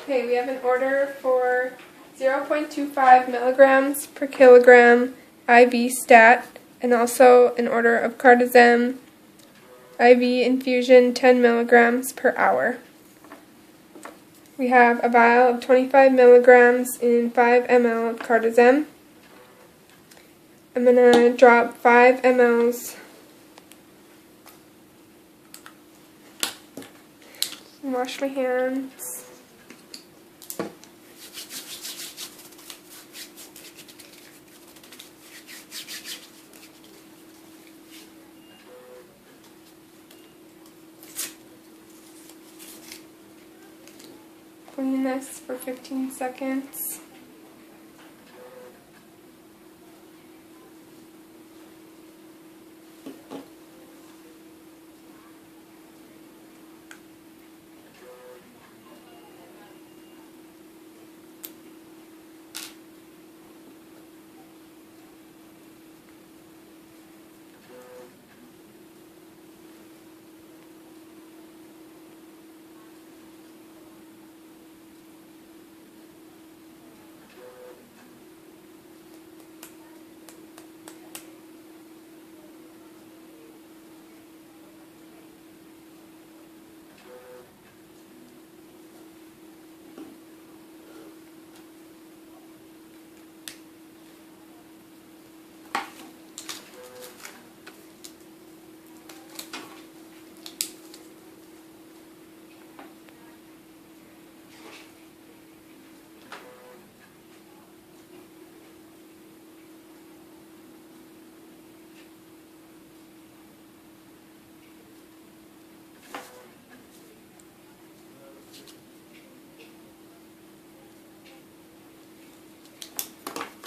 Okay, we have an order for 0.25 milligrams per kilogram IV stat, and also an order of Cardizem IV infusion 10 milligrams per hour. We have a vial of 25 milligrams in 5 ml of Cardizem. I'm going to drop 5 mLs and wash my hands. Clean this for 15 seconds.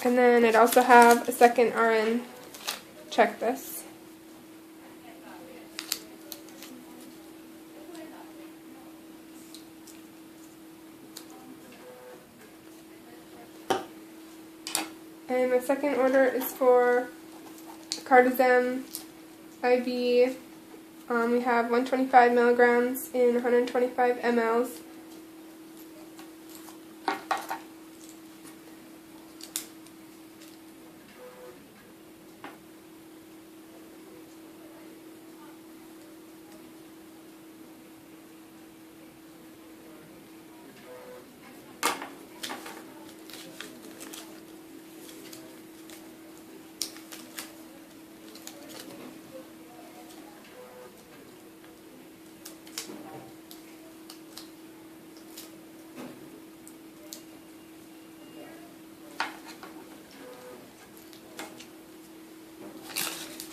And then I'd also have a second RN check this. And my second order is for Cardizem IV. We have 125 milligrams in 125 mLs.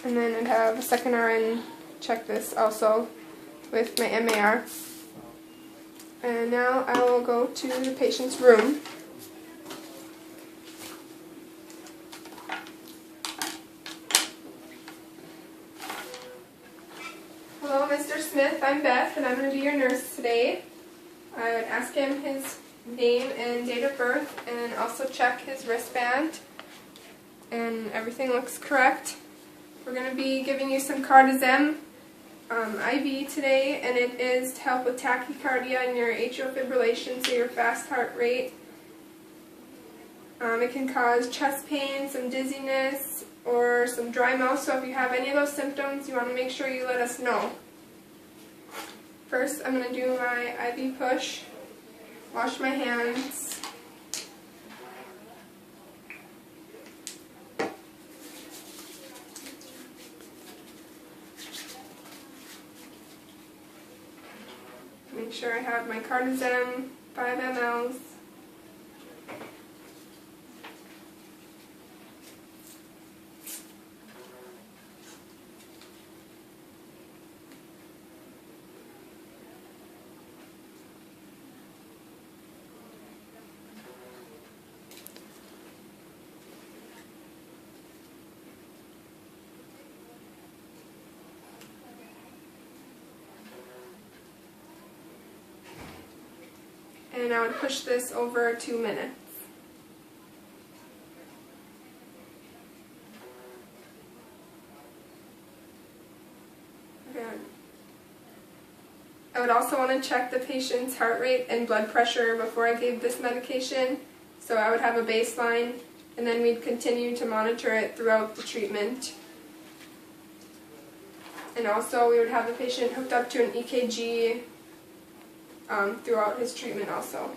And then I'd have a second RN check this also with my MAR. And now I will go to the patient's room. Hello, Mr. Smith. I'm Beth, and I'm going to be your nurse today. I would ask him his name and date of birth, and also check his wristband. And everything looks correct. We're going to be giving you some Cardizem IV today, and it is to help with tachycardia and your atrial fibrillation, so your fast heart rate. It can cause chest pain, some dizziness, or some dry mouth, so if you have any of those symptoms, you want to make sure you let us know. First, I'm going to do my IV push, wash my hands. Make sure I have my Cardizem 5 mLs. And I would push this over 2 minutes. Okay. I would would also want to check the patient's heart rate and blood pressure before I gave this medication. So I would have a baseline, and then we'd continue to monitor it throughout the treatment. And also we would have the patient hooked up to an EKG throughout his treatment also.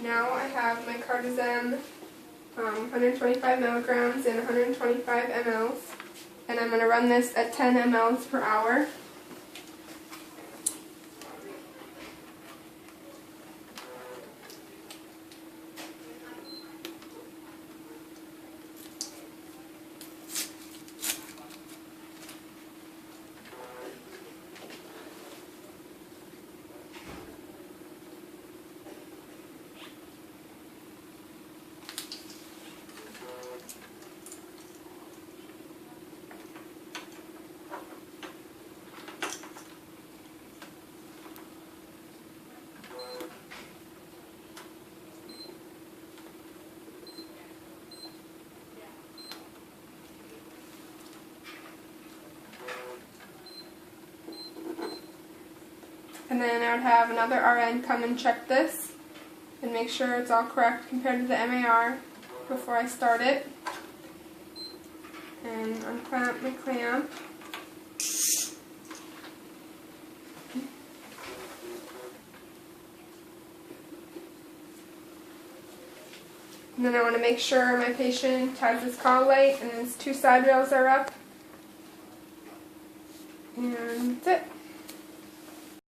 Now I have my Cardizem 125 milligrams and 125 mLs, and I'm going to run this at 10 mLs per hour. And then I would have another RN come and check this and make sure it's all correct compared to the MAR before I start it. And unclamp my clamp. And then I want to make sure my patient has his collar light and his 2 side rails are up. And that's it.